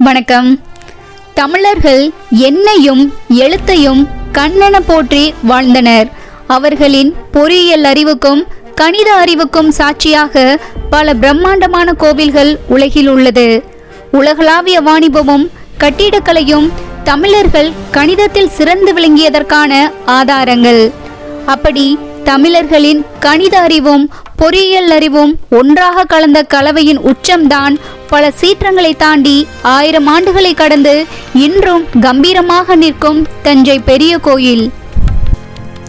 வணக்கம். தமிழர்கள் எண்ணையும் எழுத்தையும் கண்ணென போற்றி வாழ்ந்தனர். அவர்களின் பொறியியல் அறிவுக்கும் கணித அறிவுக்கும் சாட்சியாக பல பிரம்மாண்டமான கோவில்கள் உலகில் உள்ளது. உலகளாவிய வாணிபமும் கட்டிடக்கலையும் தமிழர்கள் கணிதத்தில் சிறந்து விளங்கியதற்கான ஆதாரங்கள். அப்படி தமிழர்களின் கணித அறிவும் பொறியியல் அறிவும் ஒன்றாக கலந்த கலவையின் உச்சம்தான் பல சீற்றங்களை தாண்டி 1000 ஆண்டுகளை கடந்து இன்றும் கம்பீரமாக நிற்கும் தஞ்சை பெரிய கோயில்.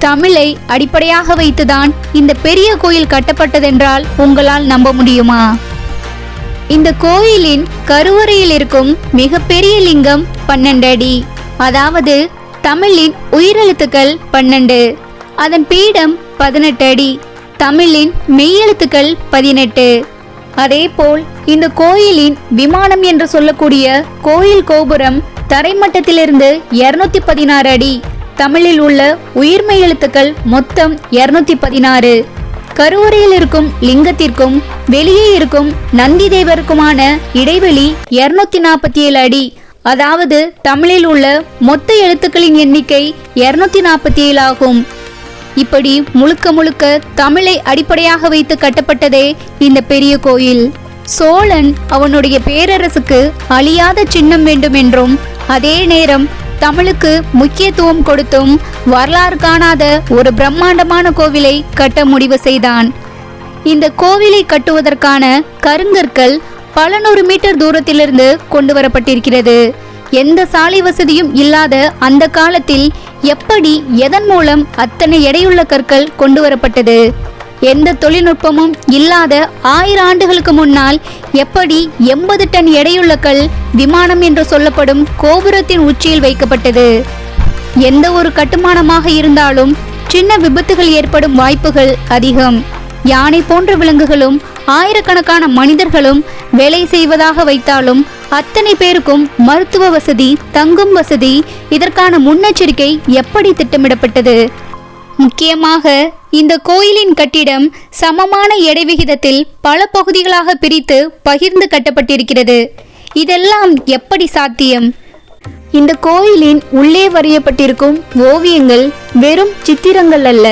தமிழை அடிப்படையாக வைத்துதான் இந்த பெரிய கோயில் கட்டப்பட்டதென்றால் உங்களால் நம்ப முடியுமா? இந்த கோயிலின் கருவறையில் இருக்கும் மிகப்பெரிய லிங்கம் 12 அடி, அதாவது தமிழின் உயிரெழுத்துக்கள் 12. அதன் பீடம் 18 அடி, தமிழின் மெய்யெழுத்துக்கள் 18. அதேபோல் இந்த கோயிலின் விமானம் என்று சொல்லக்கூடிய கோயில் கோபுரம் தரைமட்டத்திலிருந்து 216 அடி, தமிழில் உள்ள உயிர்மை எழுத்துக்கள் மொத்தம் 216. கருவறையில் இருக்கும் லிங்கத்திற்கும் வெளியே இருக்கும் நந்தி தேவருக்குமான இடைவெளி 247 அடி, அதாவது தமிழில் உள்ள மொத்த எழுத்துக்களின் எண்ணிக்கை 247 ஆகும். இப்படி முழுக்க முழுக்க தமிழை அடிப்படையாக வைத்து கட்டப்பட்டதே இந்த பெரிய கோயில். சோழன் அவனுடைய பேரரசுக்கு அழியாத சின்னம் வேண்டும் என்றும் அதே நேரம் தமிழுக்கு முக்கியத்துவம் கொடுத்தும் வரலாறு காணாத ஒரு பிரம்மாண்டமான கோவிலை கட்ட முடிவு செய்தான். இந்த கோவிலை கட்டுவதற்கான கருங்கற்கள் பல 100 மீட்டர் தூரத்திலிருந்து கொண்டு வரப்பட்டிருக்கிறது. எந்த சாலை வசதியும் இல்லாத அந்த காலத்தில் எப்படி எதன் மூலம் அத்தனை எடையுள்ள கற்கள் கொண்டு வரப்பட்டது? எந்த தொழில்நுட்பமும் இல்லாத 1000 ஆண்டுகளுக்கு முன்னால் எப்படி 80 டன் எடையுள்ள கல் விமானம் என்று சொல்லப்படும் கோபுரத்தின் உச்சியில் வைக்கப்பட்டது? எந்த ஒரு கட்டுமானமாக இருந்தாலும் சின்ன விபத்துகள் ஏற்படும் வாய்ப்புகள் அதிகம். யானை போன்ற விலங்குகளும் ஆயிரக்கணக்கான மனிதர்களும் வேலை செய்வதாக வைத்தாலும் அத்தனை பேருக்கும் மருத்துவ வசதி, தங்கும் வசதி, இதற்கான முன்னெச்சரிக்கை எப்படி திட்டமிடப்பட்டது? முக்கியமாக இந்த கோயிலின் கட்டிடம் சமமான எடை விகிதத்தில் பல பகுதிகளாக பிரித்து பகிர்ந்து கட்டப்பட்டிருக்கிறது. இதெல்லாம் எப்படி சாத்தியம்? இந்த கோயிலின் உள்ளே வரையப்பட்டிருக்கும் ஓவியங்கள் வெறும் சித்திரங்கள் அல்ல.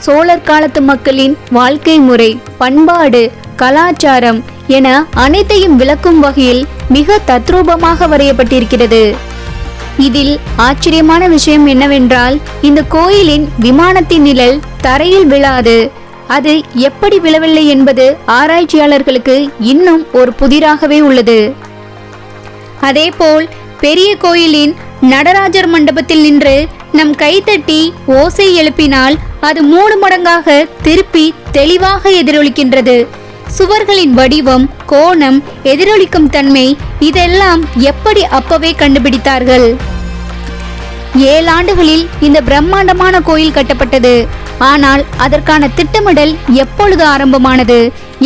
சோழர் காலத்து மக்களின் வாழ்க்கை முறை, பண்பாடு, கலாச்சாரம் என அனைத்தையும் விளக்கும் வகையில் மிக தத்ரூபமாக வரையப்பட்டிருக்கிறது. இதில் ஆச்சரியமான விஷயம் என்னவென்றால், இந்த கோயிலின் விமானத்தின் நிழல் தரையில் விழாது. அது எப்படி விழவில்லை என்பது ஆராய்ச்சியாளர்களுக்கு இன்னும் ஒரு புதிராகவே உள்ளது. அதேபோல் பெரிய கோயிலின் நடராஜர் மண்டபத்தில் நின்று நம் கைத்தட்டி ஓசை எழுப்பினால் அது 3 மடங்காக திருப்பி தெளிவாக எதிரொலிக்கின்றது. சுவர்களின் வடிவம், கோணம், எதிரொலிக்கும் தன்மை, இதெல்லாம் எப்படி அப்பவே கண்டுபிடித்தார்கள்? 7 ஆண்டுகளில் இந்த பிரம்மாண்டமான கோயில் கட்டப்பட்டது. ஆனால் அதற்கான திட்டமிடல் எப்பொழுது ஆரம்பமானது?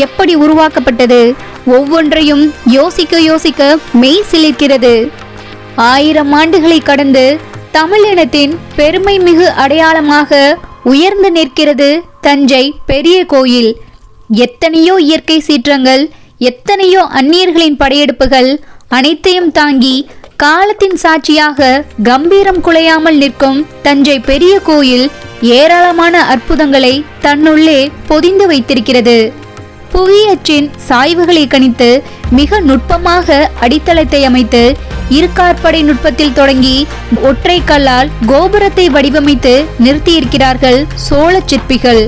எப்படி உருவாக்கப்பட்டது? ஒவ்வொன்றையும் யோசிக்க மெய் சிலிர்க்கிறது. 1000 ஆண்டுகளை கடந்து தமிழினத்தின் பெருமை மிகு அடையாளமாக உயர்ந்து நிற்கிறது தஞ்சை பெரிய கோயில். எத்தனையோ இயற்கை சீற்றங்கள், எத்தனையோ அந்நியர்களின் படையெடுப்புகள் அனைத்தையும் தாங்கி காலத்தின் சாட்சியாக கம்பீரம் குலையாமல் நிற்கும் தஞ்சை பெரிய கோயில் ஏராளமான அற்புதங்களை தன்னுள்ளே பொதிந்து வைத்திருக்கிறது. புவியச்சின் சாய்வுகளை கணித்து மிக நுட்பமாக அடித்தளத்தை அமைத்து இருக்காற்படை நுட்பத்தில் தொடங்கி ஒற்றை கல்லால் கோபுரத்தை வடிவமைத்து நிறுத்தியிருக்கிறார்கள் சோழ சிற்பிகள்.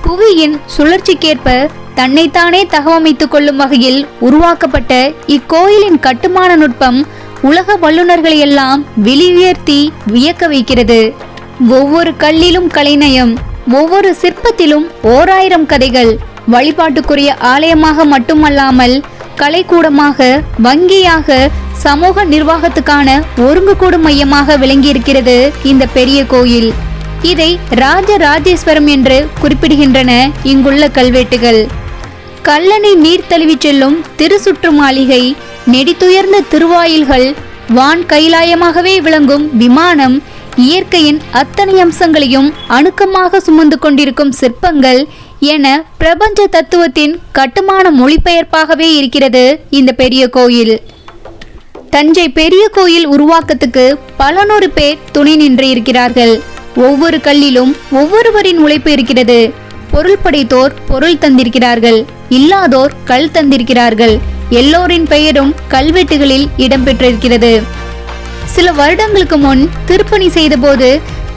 புவியின் சுழற்சிக்கேற்ப தன்னைத்தானே தகவமைத்துக் கொள்ளும் வகையில் உருவாக்கப்பட்ட இக்கோயிலின் கட்டுமான நுட்பம் உலக வல்லுநர்களை எல்லாம் வெளியுயர்த்தி வியக்க வைக்கிறது. ஒவ்வொரு கல்லிலும் கலைநயம், ஒவ்வொரு சிற்பத்திலும் 1000 கதைகள். வழிபாட்டுக்குரிய ஆலயமாக மட்டுமல்லாமல் கலைக்கூடமாக, வங்கியாக, சமூக நிர்வாகத்துக்கான ஒருங்குகூடும் மையமாக விளங்கியிருக்கிறது இந்த பெரிய கோயில். இதை ராஜராஜேஸ்வரம் என்று குறிப்பிடுகின்றன இங்குள்ள கல்வெட்டுகள். கல்லணை நீர் தழுவி செல்லும் திருசுற்று மாளிகை, நெடித்துயர்ந்த திருவாயில்கள், வான் கைலாயமாகவே விளங்கும் விமானம், இயற்கையின் அத்தனை அம்சங்களையும் அணுக்கமாக சுமந்து கொண்டிருக்கும் சிற்பங்கள் என பிரபஞ்ச தத்துவத்தின் கட்டுமான மொழிபெயர்ப்பாகவே இருக்கிறது இந்த பெரிய கோயில். தஞ்சை பெரிய கோயில் உருவாக்கத்துக்கு பல நூறு பேர் துணை நின்று இருக்கிறார்கள். ஒவ்வொரு கல்லிலும் ஒவ்வொருவரின் உழைப்பு இருக்கிறது. பொருள் படைத்தோர் பொருள் தந்திருக்கிறார்கள், இல்லாதோர் கல் தந்திருக்கிறார்கள். எல்லோரின் பெயரும் கல்வெட்டுகளில் இடம்பெற்றிருக்கிறது. சில வருடங்களுக்கு முன் திருப்பணி செய்தபோது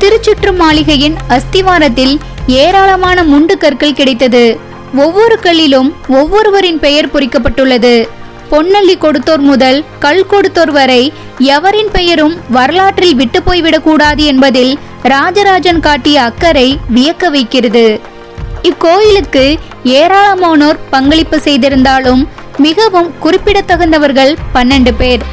திருச்சுற்று மாளிகையின் அஸ்திவாரத்தில் ஏராளமான முண்டு கற்கள் கிடைத்தது. ஒவ்வொரு கல்லிலும் ஒவ்வொருவரின் பெயர் பொறிக்கப்பட்டுள்ளது. பொன்னள்ளி கொடுத்தோர் முதல் கல் கொடுத்தோர் வரை எவரின் பெயரும் வரலாற்றில் விட்டு போய்விடக்கூடாது என்பதில் ராஜராஜன் காட்டிய அக்கறை வியக்க வைக்கிறது. இக்கோயிலுக்கு ஏராளமானோர் பங்களிப்பு செய்திருந்தாலும் மிகவும் குறிப்பிடத்தகுந்தவர்கள் 12 பேர்.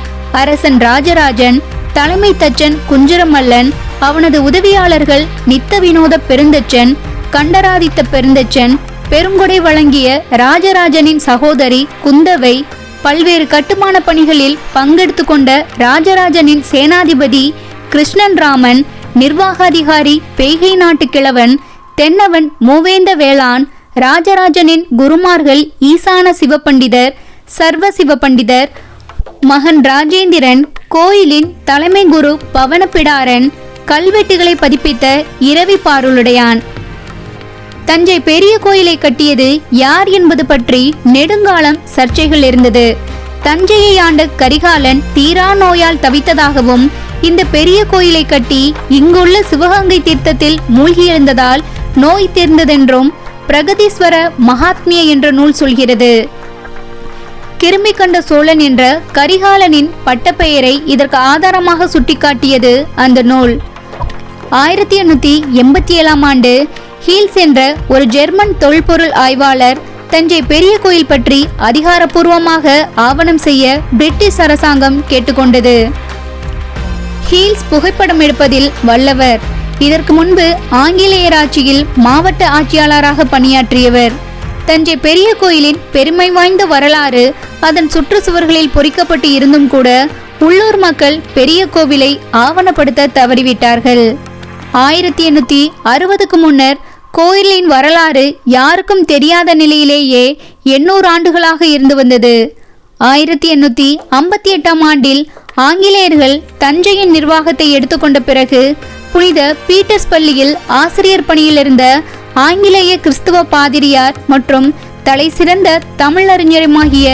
அரசன் ராஜராஜன், தலைமை தச்சன் குஞ்சரமல்லன், அவனது உதவியாளர்கள் நித்த வினோத பெருந்தச்சன், கண்டராதித்த பெருந்தச்சன், பெருங்கொடை வழங்கிய ராஜராஜனின் சகோதரி குந்தவை, பல்வேறு கட்டுமான பணிகளில் பங்கெடுத்து கொண்ட ராஜராஜனின் சேனாதிபதி கிருஷ்ணன் ராமன், நிர்வாக அதிகாரி பெய்கை நாட்டு கிழவன், தென்னவன் மூவேந்த வேளான், ராஜராஜனின் குருமார்கள் ஈசான சிவபண்டிதர், சர்வ சிவபண்டிதர், மகன் ராஜேந்திரன், கோயிலின் தலைமை குரு பவனப்பிடாரன், கல்வெட்டுகளை பதிப்பித்த இரவி பாருளுடையான். தஞ்சை பெரிய கோயிலை கட்டியது யார் என்பது பற்றி நெடுங்காலம் சர்ச்சைகள் இருந்தது. தஞ்சையை ஆண்ட கரிகாலன் தீரா நோயால் தவித்ததாகவும், இந்த பெரிய கோயிலை கட்டி இங்குள்ள சிவகங்கை தீர்த்தத்தில் மூழ்கி எழுந்ததால் நோய் தீர்ந்ததென்றும் பிரகதீஸ்வர மகாத்மிய என்ற நூல் சொல்கிறது. கிருமி கண்ட சோழன் என்ற கரிகாலனின் பட்டப்பெயரை இதற்கு ஆதாரமாக சுட்டிக்காட்டியது அந்த நூல். 1887 ஆண்டு ஹீல்ஸ் என்ற ஒரு ஜெர்மன் தொல்பொருள் ஆய்வாளர் தஞ்சை பெரிய கோயில் பற்றி அதிகாரப்பூர்வமாக ஆவணம் செய்ய பிரிட்டிஷ் அரசாங்கம் கேட்டுக்கொண்டது. ஹீல்ஸ் புகைப்படம் எடுப்பதில் வல்லவர். இதற்கு முன்பு ஆங்கிலேயர் ஆட்சியில் மாவட்ட ஆட்சியாளராக பணியாற்றியவர். தஞ்சை பெரிய கோயிலின் பெருமை வாய்ந்த வரலாறு அதன் சுற்றுச்சுவர்களில் பொறிக்கப்பட்டு இருந்தும் கூட உள்ளூர் மக்கள் பெரிய கோவிலை ஆவணப்படுத்த தவறிவிட்டார்கள். 1860க்கு முன்னர் கோயிலின் வரலாறு யாருக்கும் தெரியாத நிலையிலேயே 800 ஆண்டுகளாக இருந்து வந்தது. 1858 ஆண்டில் ஆங்கிலேயர்கள் தஞ்சையின் நிர்வாகத்தை எடுத்துக்கொண்ட பிறகு புனித பீட்டர்ஸ் பள்ளியில் ஆசிரியர் பணியில் இருந்த ஆங்கிலேய கிறிஸ்துவ பாதிரியார் மற்றும் தலை சிறந்த தமிழறிஞருமாகிய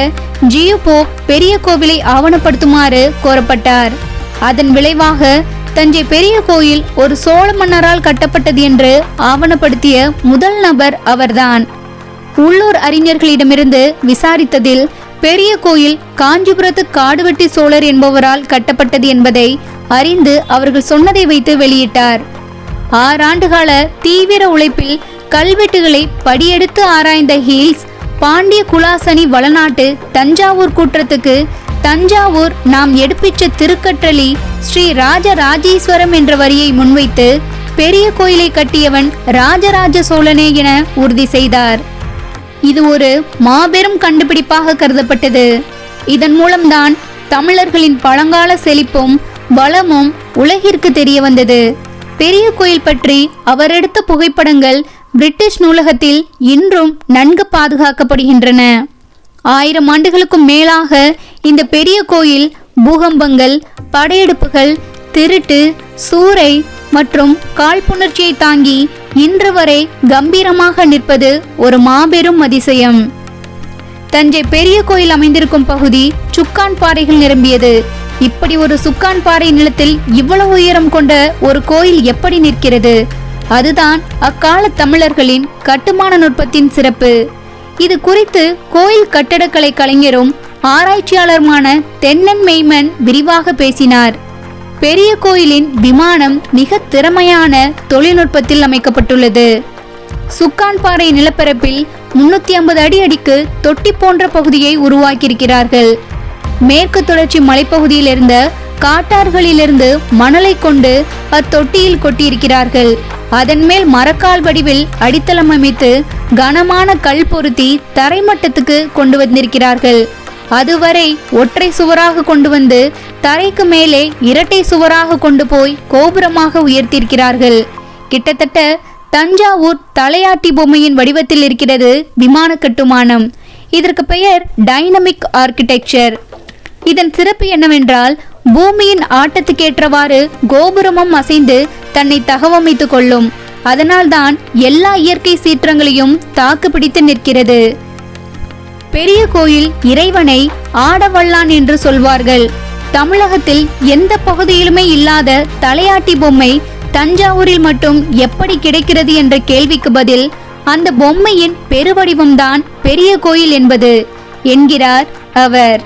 ஜியு போப் பெரிய கோவிலை ஆவணப்படுத்துமாறு கோரப்பட்டார். அதன் விளைவாக தஞ்சை பெரிய கோயில் ஒரு சோழ மன்னரால் கட்டப்பட்டது என்று ஆவணப்படுத்திய முதல் நபர் அவர்தான். உள்ளூர் அறிஞர்களிடமிருந்து விசாரித்ததில் பெரிய கோயில் காஞ்சிபுரத்து காடுவெட்டி சோழர் என்பவரால் கட்டப்பட்டது என்பதை அறிந்து அவர்கள் சொன்னதை வைத்து வெளியிட்டார். 6 ஆண்டுகால தீவிர உழைப்பில் கல்வெட்டுகளை படியெடுத்து ஆராய்ந்த ஹீல்ஸ் பாண்டிய குலாசனி வளநாட்டு தஞ்சாவூர் கூற்றத்துக்கு தஞ்சாவூர் நாம் எடுப்பிச்ச திருக்கற்றளி ஸ்ரீ ராஜராஜேஸ்வரம் என்ற வரியை முன்வைத்து பெரிய கோயிலை கட்டியவன் ராஜராஜ சோழனே என உறுதி செய்தார். இது ஒரு மாபெரும் கண்டுபிடிப்பாக கருதப்பட்டது. இதன் மூலம்தான் தமிழர்களின் பழங்கால செழிப்பும் வளமும் உலகிற்கு தெரிய வந்தது. பெரிய கோயில் பற்றி அவர் எடுத்த புகைப்படங்கள் பிரிட்டிஷ் நூலகத்தில் இன்றும் நன்கு பாதுகாக்கப்படுகின்றன. 1000 ஆண்டுகளுக்கும் மேலாக இந்த பெரிய கோயில் பூகம்பங்கள், படையெடுப்புகள், திருட்டு, சூறை மற்றும் காழ்ப்புணர்ச்சியை தாங்கி இன்று வரை கம்பீரமாக நிற்பது ஒரு மாபெரும் அதிசயம். தஞ்சை பெரிய கோயில் அமைந்திருக்கும் பகுதி சுக்கான் பாறைகள் நிரம்பியது. இப்படி ஒரு சுக்கான் பாறை நிலத்தில் இவ்வளவு உயரம் கொண்ட ஒரு கோயில் எப்படி நிற்கிறது? அதுதான் அக்கால தமிழர்களின் கட்டுமான நுட்பத்தின் சிறப்பு. இது குறித்து கோயில் கட்டடக்கலை கலைஞரும் ஆராய்ச்சியாளருமான தென்னன் மெய்மன் விரிவாக பேசினார். பெரிய கோயிலின் விமானம் மிக திறமையான தொழில்நுட்பத்தில் அமைக்கப்பட்டுள்ளது. சுக்கான் பாறை நிலப்பரப்பில் 350 அடிக்கு தொட்டி போன்ற பகுதியை உருவாக்கியிருக்கிறார்கள். மேற்கு தொடர்ச்சி மலைப்பகுதியில் இருந்த காட்டார்களிலிருந்து மணலை கொண்டு அத்தொட்டியில் கொட்டியிருக்கிறார்கள். அதன் மேல் மரக்கால் வடிவில் அடித்தளம் அமைத்து கனமான கல் பொருத்தி தரைமட்டத்துக்கு கொண்டு வந்திருக்கிறார்கள். அதுவரை ஒற்றை சுவராக கொண்டு வந்து தரைக்கு மேலே இரட்டை சுவராக கொண்டு போய் கோபுரமாக உயர்த்தியிருக்கிறார்கள். கிட்டத்தட்ட தஞ்சாவூர் தலையாட்டி பொம்மையின் வடிவத்தில் இருக்கிறது விமான கட்டுமானம். இதற்கு பெயர் டைனமிக் ஆர்கிடெக்சர். இதன் சிறப்பு என்னவென்றால், பூமியின் ஆட்டத்துக்கேற்றவாறு கோபுரமும் அசைந்து தன்னை தகவமைத்துக் கொள்ளும். அதனால்தான் எல்லா இயற்கை சீற்றங்களையும் தாக்கு பிடித்து நிற்கிறது. பெரிய கோயில் இறைவனை ஆடவல்லான் என்று சொல்வார்கள். தமிழகத்தில் எந்த பகுதியிலுமே இல்லாத தலையாட்டி பொம்மை தஞ்சாவூரில் மட்டும் எப்படி கிடைக்கிறது என்ற கேள்விக்கு பதில், அந்த பொம்மையின் பெருவடிவம்தான் பெரிய கோயில் என்பது என்கிறார் அவர்.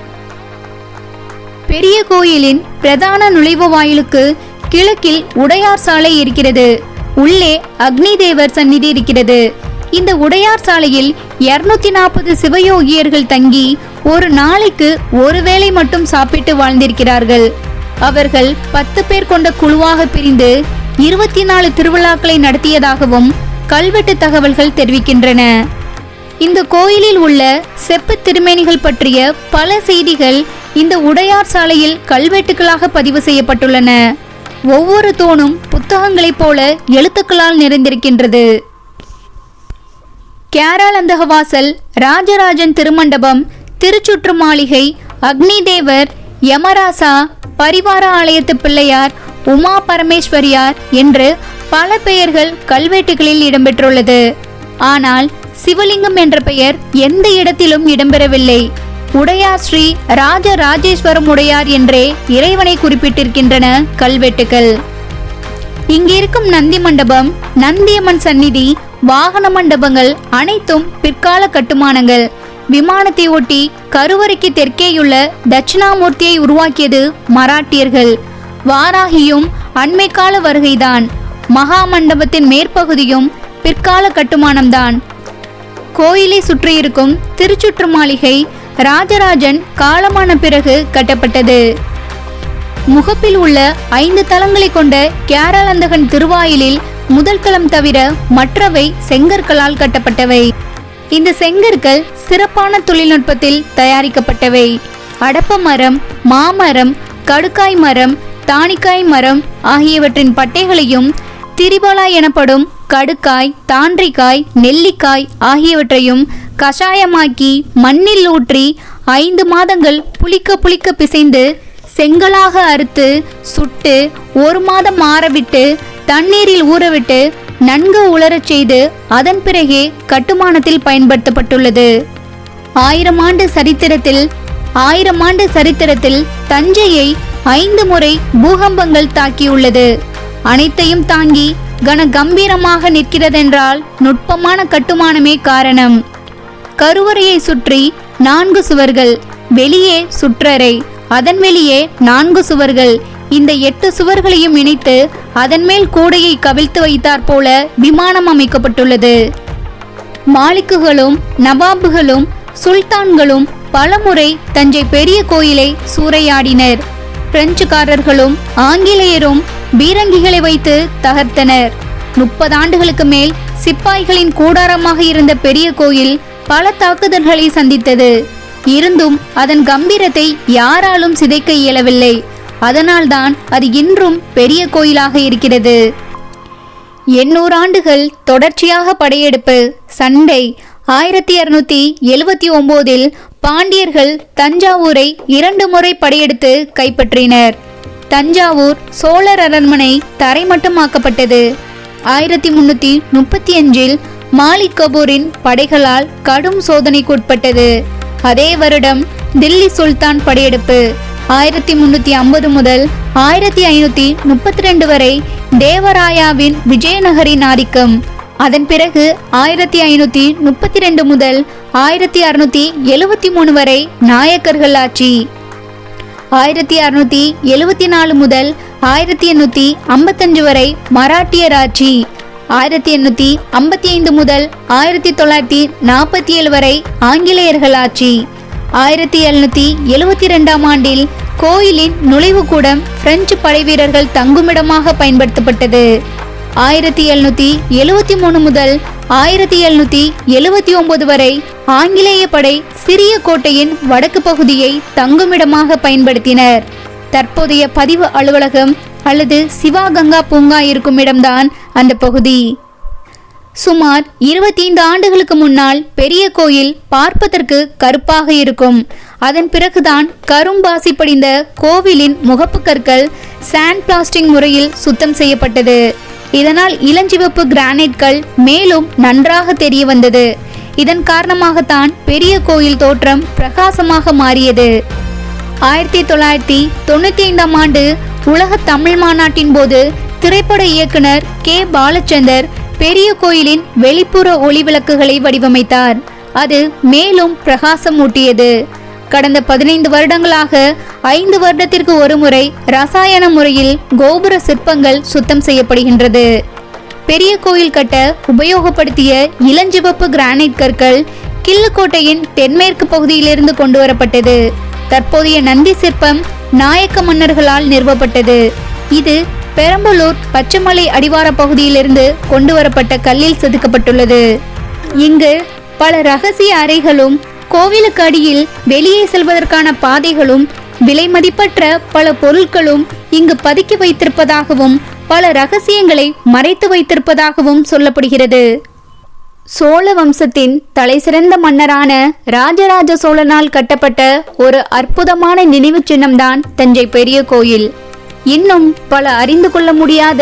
பெரிய கோயிலின் பிரதான நுழைவு வாயிலுக்கு கிழக்கில் உடையார் சாலை இருக்கிறது. உள்ளே அக்னி தேவர் சந்நிதி இருக்கிறது. இந்த உடையார் சாலையில் 240 சிவயோகியர்கள் தங்கி ஒரு நாளைக்கு ஒரு வேளை மட்டும் சாப்பிட்டு வாழ்ந்திருக்கிறார்கள். அவர்கள் 10 பேர் கொண்ட குழுவாக பிரிந்து 24 திருவிழாக்களை நடத்தியதாகவும் கல்வெட்டு தகவல்கள் தெரிவிக்கின்றன. இந்த கோயிலில் உள்ள செப்பு திருமேனிகள் பற்றிய பல செய்திகள் இந்த உடையார் சாலையில் கல்வெட்டுகளாக பதிவு செய்யப்பட்டுள்ளன. ஒவ்வொரு தூணும் புத்தகங்களைப் போல எழுத்துக்களால் நிறைந்திருக்கின்றது. கேரளந்தகவாசல், ராஜராஜன் திருமண்டபம், திருச்சுற்று மாளிகை, அக்னி தேவர், யமராசா, பரிவார ஆலயத்து பிள்ளையார், உமா பரமேஸ்வரியார் என்று பல பெயர்கள் கல்வெட்டுகளில் இடம்பெற்றுள்ளது. ஆனால் சிவலிங்கம் என்ற பெயர் எந்த இடத்திலும் இடம்பெறவில்லை. உடையார் ஸ்ரீ ராஜராஜேஸ்வரம் உடையார் என்றே இறைவனை குறிப்பிட்டிருக்கின்றன கல்வெட்டுகள். இங்கிருக்கும் நந்தி மண்டபம், நந்தியம்மன் சந்நிதி, வாகன மண்டபங்கள் அனைத்தும் பிற்கால கட்டுமானங்கள். விமானத்தை ஒட்டி கருவறைக்கு தெற்கேயுள்ள தட்சிணாமூர்த்தியை உருவாக்கியது மராட்டியர்கள். வாராகியும் அண்மை கால வருகைதான். மகா மண்டபத்தின் மேற்பகுதியும் பிற்கால கட்டுமானம்தான். கோயிலை சுற்றியிருக்கும் திருச்சுற்று மாளிகை ராஜராஜன் காலமான பிறகு கட்டப்பட்டது. முகப்பில் உள்ள 5 தளங்களை கொண்ட கேரளந்தகன் திருவாயிலில் முதல் தளம் தவிர மற்றவை செங்கற்களால் கட்டப்பட்டவை. இந்த செங்கற்கள் சிறப்பான தொழில்நுட்பத்தில் தயாரிக்கப்பட்டவை. அடப்ப மரம், மாமரம், கடுக்காய் மரம், தானிக்காய் மரம் ஆகியவற்றின் பட்டைகளையும் திரிபலா எனப்படும் கடுக்காய், தாண்டிக்காய், நெல்லிக்காய் ஆகியவற்றையும் கஷாயமாக்கி மண்ணில் ஊற்றி 5 மாதங்கள் புளிக்க புளிக்க பிசைந்து செங்கலாக அறுத்து சுட்டு 1 மாதம் ஆறவிட்டு தண்ணீரில் ஊறவிட்டு நன்கு உலரச் செய்து அதன் பிறகே கட்டுமானத்தில் பயன்படுத்தப்பட்டுள்ளது. 1000 ஆண்டு சரித்திரத்தில் தஞ்சையை 5 முறை பூகம்பங்கள் தாக்கியுள்ளது. அனைத்தையும் தாங்கி கன கம்பீரமாக நிற்கிறதென்றால் நுட்பமான கட்டுமானமே காரணம். கருவறையை சுற்றி 4 சுவர்கள், வெளியே சுற்றறை, அதன் வெளியே 4 சுவர்கள். இந்த 8 சுவர்களையும் இணைத்து அதன் மேல் கூடையை கவிழ்த்து வைத்தாற் போல விமானம் அமைக்கப்பட்டுள்ளது. மாலிக்குகளும் நவாபுகளும் சுல்தான்களும் பலமுறை தஞ்சை பெரிய கோயிலை சூறையாடினர். பிரெஞ்சுக்காரர்களும் ஆங்கிலேயரும் பீரங்கிகளை வைத்து தகர்த்தனர். 30 ஆண்டுகளுக்கு மேல் சிப்பாய்களின் கூடாரமாக இருந்த பெரிய கோயில் பல தாக்குதல்களை சந்தித்தது. இருந்தும் அதன் கம்பீரத்தை யாராலும் சிதைக்க இயலவில்லை. அதனால்தான் அது இன்றும் பெரிய கோயிலாக இருக்கிறது. 800 ஆண்டுகள் தொடர்ச்சியாக படையெடுப்பு, சண்டை. 1279 பாண்டியர்கள் தஞ்சாவூரை 2 முறை படையெடுத்து கைப்பற்றினர். தஞ்சாவூர் சோழர் அரண்மனை தரைமட்டமாக்கப்பட்டது. 1335 மாலிக் கபூரின் படைகளால் கடும் சோதனைக்குட்பட்டது. அதே வருடம் தில்லி சுல்தான் படையெடுப்பு. 1350 முதல் 1532 வரை தேவராயாவின் விஜயநகரின் ஆதிக்கம். அதன் பிறகு 1532 முதல் 1673 வரை நாயக்கர்கள் ஆட்சி. 1674 முதல் 1855 வரை மராட்டியர் ஆட்சி. 1855 முதல் 1947 வரை ஆங்கிலேயர்கள் ஆட்சி. 1772 ஆண்டில் கோயிலின் நுழைவுக்கூடம் பிரெஞ்சு படைவீரர்கள் தங்குமிடமாக பயன்படுத்தப்பட்டது. 1773 முதல் 1779 வரை ஆங்கிலேய படை சிறிய கோட்டையின் வடக்கு பகுதியை தங்குமிடமாக பயன்படுத்தினர். தற்போதைய பதிவு அலுவலகம் அல்லது சிவகங்கா பூங்கா இருக்கும் இடம்தான் அந்த பகுதி. சுமார் 25 ஆண்டுகளுக்கு முன்னால் பெரிய கோயில் பார்ப்பதற்கு கருப்பாக இருக்கும். அதன் பிறகுதான் கரும்பாசி படிந்த கோவிலின் முகப்பு கற்கள் சாண்ட் பிளாஸ்டிங் முறையில் சுத்தம் செய்யப்பட்டது. இதனால் இளஞ்சிவப்பு கிரானைட்கள் மேலும் நன்றாக தெரிய வந்தது. இதன் காரணமாகத்தான் பெரிய கோயில் தோற்றம் பிரகாசமாக மாறியது. 1995ஆம் ஆண்டு உலக தமிழ் மாநாட்டின் போது திரைப்பட இயக்குனர் கே. பாலச்சந்தர் பெரிய கோயிலின் வெளிப்புற ஒளி விளக்குகளை வடிவமைத்தார். அது மேலும் பிரகாசம் ஊட்டியது. கடந்த 15 வருடங்களாக 5 வருடத்திற்கு ஒரு முறை ரசாயன முறையில் கோபுர சிற்பங்கள் சுத்தம் செய்யப்படுகின்றது. பெரிய கோயில் கட்ட உபயோகப்படுத்திய இளஞ்சிவப்பு கிரானைட் கற்கள் கிள்ளுக்கோட்டையின் தென்மேற்கு பகுதியிலிருந்து கொண்டு வரப்பட்டது. தற்போதைய நந்தி சிற்பம் நாயக்க மன்னர்களால் நிறுவப்பட்டது. இது பெரம்பலூர் பச்சைமலை அடிவார பகுதியிலிருந்து கொண்டு வரப்பட்ட கல்லில் செதுக்கப்பட்டுள்ளது. இங்கு பல ரகசிய அறைகளும் கோவிலுக்கு அடியில் வெளியே செல்வதற்கான பாதைகளும் விலை மதிப்பற்ற பல பொருட்களும் இங்கு பதுக்கி வைத்திருப்பதாகவும் பல ரகசியங்களை மறைத்து வைத்திருப்பதாகவும் சொல்லப்படுகிறது. சோழ வம்சத்தின் தலைசிறந்த மன்னரான ராஜராஜ சோழனால் கட்டப்பட்ட ஒரு அற்புதமான நினைவு சின்னம்தான் தஞ்சை பெரிய கோயில். இன்னும் பல அறிந்து கொள்ள முடியாத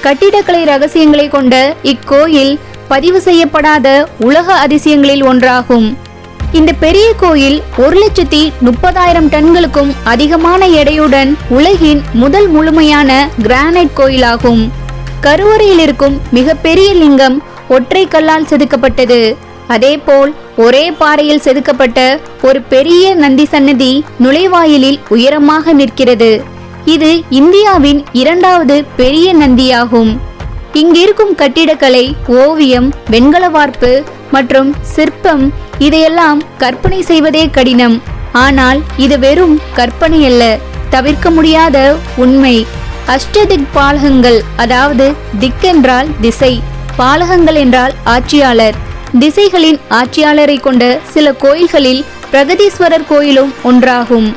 கட்டிடக்கலை ரகசியங்களை கொண்ட இக்கோயில் பதிவு செய்யப்படாத உலக அதிசயங்களில் ஒன்றாகும். இந்த பெரிய கோயில் 1,30,000 டன்களுக்கும் அதிகமான எடையுடன் உலகின் முதல் முழுமையான கிரானைட் கோயிலாகும். கருவறையில் இருக்கும் மிகப்பெரிய லிங்கம் ஒற்றை கல்லால் செதுக்கப்பட்டது. அதேபோல் ஒரே பாறையில் செதுக்கப்பட்ட ஒரு பெரிய நந்தி சன்னதி நுழைவாயிலில் உயரமாக நிற்கிறது. இது இந்தியாவின் 2வது பெரிய நந்தியாகும். இங்கிருக்கும் கட்டிடக்கலை, ஓவியம், வெண்கல வார்ப்பு மற்றும் சிற்பம் இதையெல்லாம் கற்பனை செய்வதே கடினம். ஆனால் இது வெறும் கற்பனை அல்ல, தவிர்க்க முடியாத உண்மை. அஷ்டதிக் பாலகங்கள், அதாவது திக் என்றால் திசை, பாலகங்கள் என்றால் ஆட்சியாளர். திசைகளின் ஆட்சியாளரை கொண்ட சில கோயில்களில் பிரகதீஸ்வரர் கோயிலும் ஒன்றாகும்.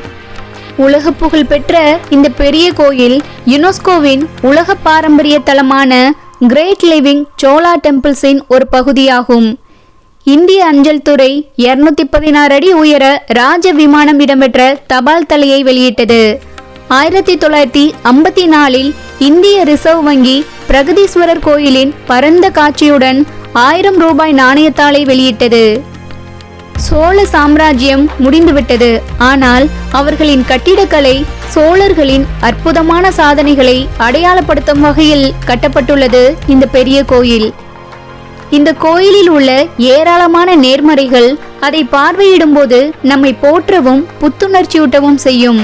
உலக புகழ் பெற்ற இந்த பெரிய கோயில் யுனெஸ்கோவின் உலக பாரம்பரிய தலமான கிரேட் லிவிங் சோழா டெம்பிள்ஸின் ஒரு பகுதியாகும். இந்திய அஞ்சல் துறை 216 அடி உயர ராஜ விமானம் இடம்பெற்ற தபால் தலையை வெளியிட்டது. 1954இல் இந்திய ரிசர்வ் வங்கி பிரகதீஸ்வரர் கோயிலின் பரந்த காட்சியுடன் 1000 ரூபாய் நாணயத்தாளை வெளியிட்டது. சோழ சாம்ராஜ்யம் முடிந்துவிட்டது. ஆனால் அவர்களின் கட்டிடக்கலை சோழர்களின் அற்புதமான சாதனைகளை அடையாளப்படுத்தும் வகையில் கட்டப்பட்டுள்ளது இந்த பெரிய கோயில். இந்த கோயிலில் உள்ள ஏராளமான நேர்மறைகள் அதை பார்வையிடும் போது நம்மை போற்றவும் புத்துணர்ச்சியூட்டவும் செய்யும்.